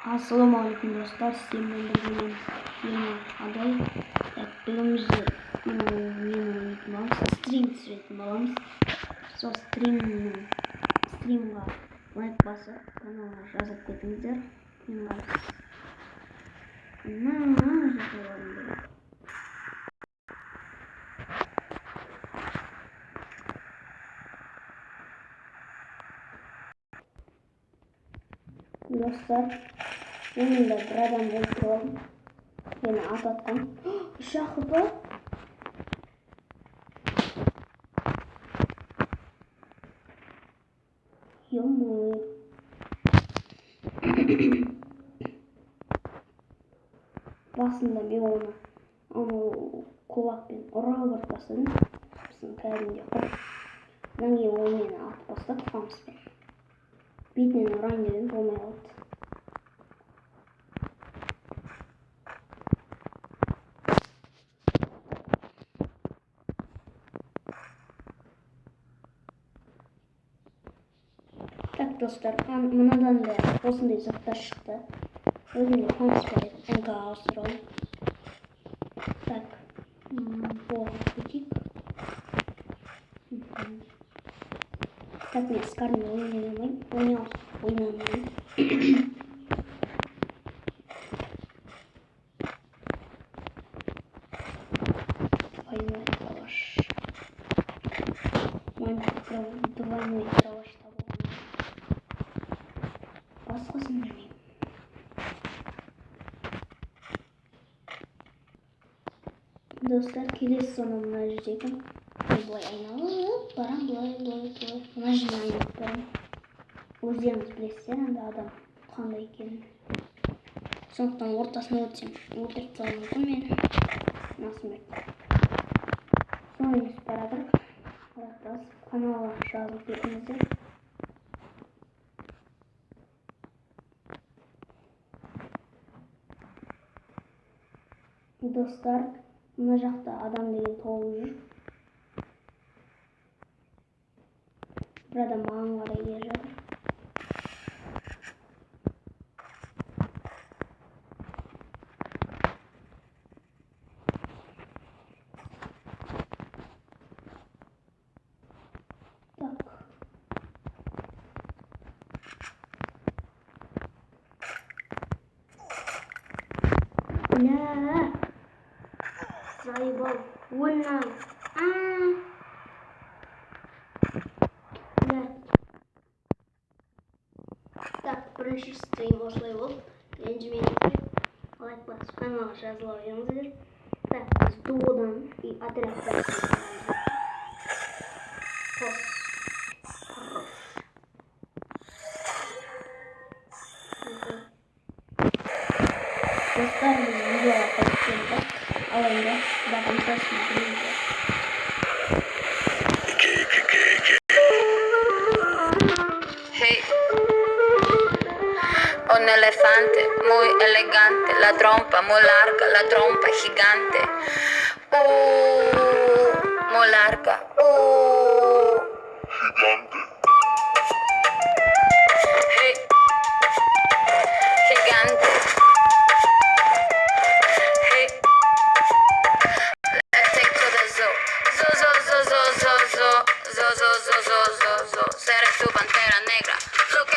Assalamualaikum dostlar, Steam'den bugün yeni aday yaptığımızı yeni unutmamız, stream süretmemiz. So stream'ga like basıp kanala жазып кетіңіздер. Dostlar, yanımda bir adam oturuyorum. Beni atatan. Şahıba. Yomu. Basında bir onu kulakpен ura ортасын. Bizim kәрінде қып. Одан кейін ол мені атып бастап қамыспен. Бетінен ұрайын деген болмай қалды. Так, достар, мынадан да осындай заттар шықты. Өзімде қамыспен НК ауыстыралым. Так, бұл бутик. Так, мен скармен ойнамаймын. Двойной калаш. Двойной калаш табылған. Басқасын білмеймін. Достар, келесі соны мына жердегі былай айналып барам, былай. Мына жерден айналып барам. Өздеріңіз білесіздер, анда адам қандай екенін. Сондықтан ортасына өтсем, өлтіріп қалуы мүмкін мені. Насмерть. Соңыз барадыр. Каналға жазылып кетіңіздер. Достар, мына жақта адам деген толып жүр. Bir adam mağın var eğer. Так. Бля. Заебал. Больно. Так, бірінші стрим осылай болды. Ренжімеңіздер. Лайк басып каналға жазыла беріңіздер. Так, біз дуодан и отрядта қос. Достар, біз видеоға қосып келдік. Алайда, до конца смотрите. Un elefante muy elegante, la trompa muy larga, la trompa gigante. Muy larga. Gigante. Hey. Gigante. Hey. Let's take to the zoo. Zoo. Seré tu pantera negra. Look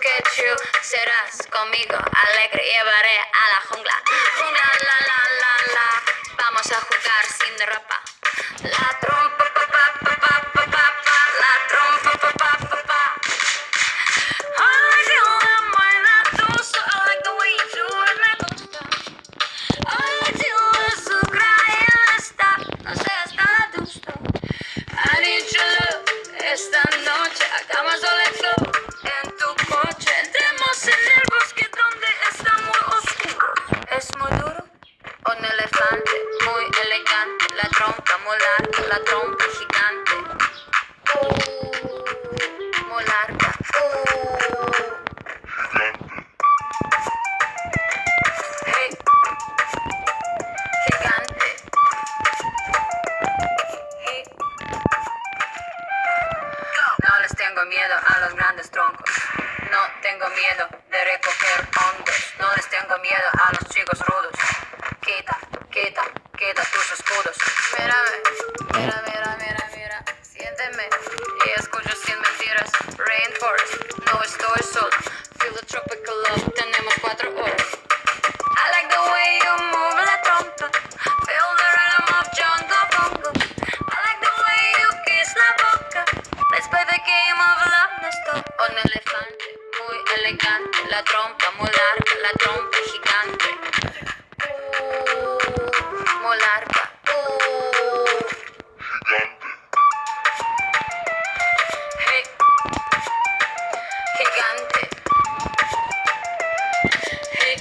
at you. Serás conmigo alegre, llevaré a la jungla. Jungla, la. Vamos a jugar sin ropa. La trompa, la trompa, I feel that buena tusa, I like the way you do it, me gusta. I feel azúcar en esta, no seas tan adusto. I need your love, esta noche hagamos all let's go. En tu coche, entremos en el bosque donde está muy oscuro. Es muy duro, un elefante muy elegante, la trompa muy larga, la trompa de recoger hongos. No les tengo miedo a los chicos rudos. Quita, quita, quita tus escudos. Mírame, mira, mira, mira, mira. Siénteme y escucho sin mentiras. Rainforest, no estoy solo. Feel the tropical love, tenemos 4 horas. I like the way you move la trompa. Feel the rhythm of jungle bongo. I like the way you kiss la boca. Let's play the game of love, no stop. Un elefante, muy elegante. La trompa muy larga, la trompa gigante. Muy larga. Hey, gigante. Hey.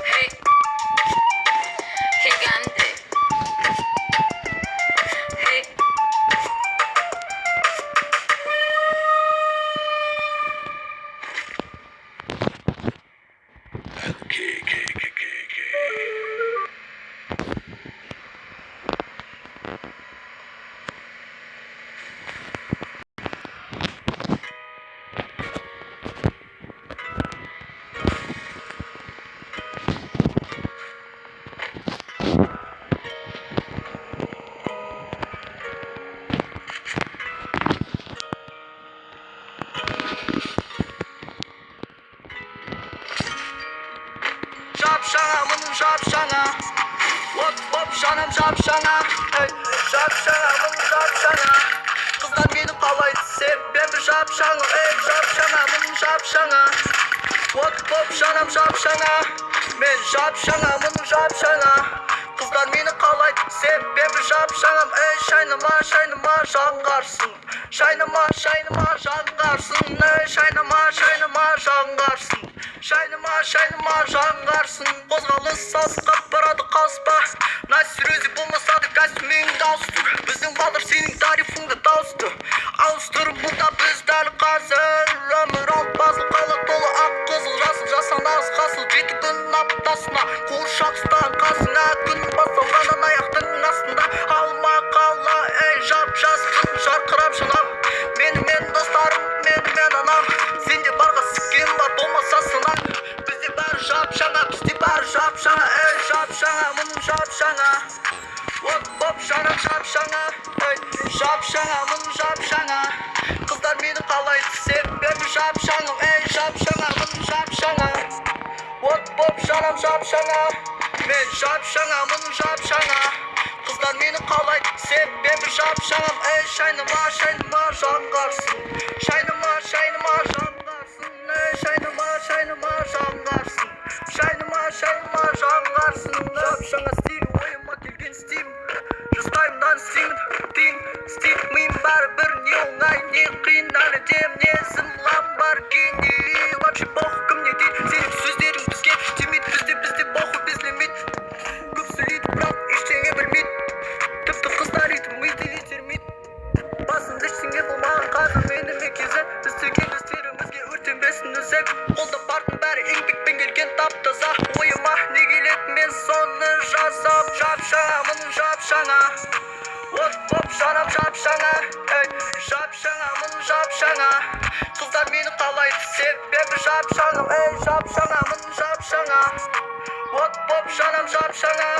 Hey, gigante. Hey. Şapşana mın şapşana. Hop hop şanam şapşana. Hey, şapşana mın şapşana. Kızlar beni kalaydı sebebi şapşana. Hey, şapşana mın şapşana. Hop hop şanam şapşana. Ben şapşana mın şapşana. Kızlar beni kalaydı sebebi şapşanam. Ey şaynama şaynama şangarsın. Şaynama şaynama şangarsın. Ey şaynama şaynama şangarsın. Şaynama şaynama şangarsın. Қозғалыс сасқап барады қаспа. Насыр өзі болмаса да кәсіміңді ауыстыр. Біздің балдар сенің тарифыңды тауысты. Ауыстыр бұнда біз дәл қазір. Өмір алып басыл қала толы ақ қызыл жасыл. Жасан аз қасыл жеті күн аптасына. Қуыршақ ұстаған қасыңа күн басталғаннан аяқтың астында. Алма қала ей жап жаспын жарқырап жанам. Менімен достарым менімен анам. Сенде барға сіккен бар болмаса сынақ. Бізде бәрі жап жаңа, бізде бәрі жап жаңа. Ей жап жаңа, мұның жап жаңа. Оп оп жаным жап жаңа. Ей жап жаңа, мұның жап жаңа. Қыздар мені қалайды себебі жап жаңа. Ей жап жаңа, мұның жап жаңа. Оп оп жаным жап жаңа. Мен жап жаңа, мұның жап жаңа. Қыздар мені қалайды себебі жап жаңам. Ей шайнама шайнама жанғарсың. Шайнама шайнама жанғарсың. Ей шайнама шайнама жанғарсың. Шайнама шайнама жанғарсың. Жап жаңа стиль ойыма келген стиль. Жасқаймдан істеймін тиын істейді миым бәрібір не оңай не қиын. Әлі де мінезім ламборгини. Вообще похуй кім не дейді. Сенің сөздерің бізге тимейді. Бізде похуй безлимит. Көп сөйлейді бірақ ештеңе білмейді. Тіпті қыздар итім миды итермейді. Басымды ештеңе болмаған қазір менімен кезі. Істеген істерімізге өртенбесін үзек. Қолда бардың бәрі еңбекпен келген тап-таза. Ойыма не келеді мен соны жасап. Жап жаңа мұның жап жаңа. Оп оп жанам жап жаңа. Ей жап жаңа мұның жап жаңа. Қыздар мені қалайды себебі жап жаңа. Ей жап жаңа мұның жап жаңа. Оп оп жанам жап жаңа.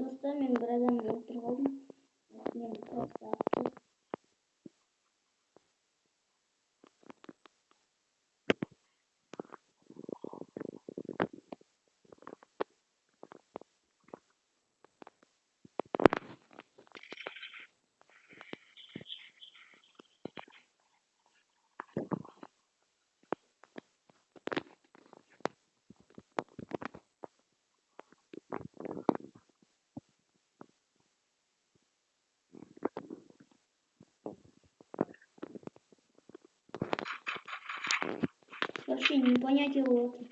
Dostlar ben bir adamı öldürüyorum. Ben просто attım. вообще непонятие болот.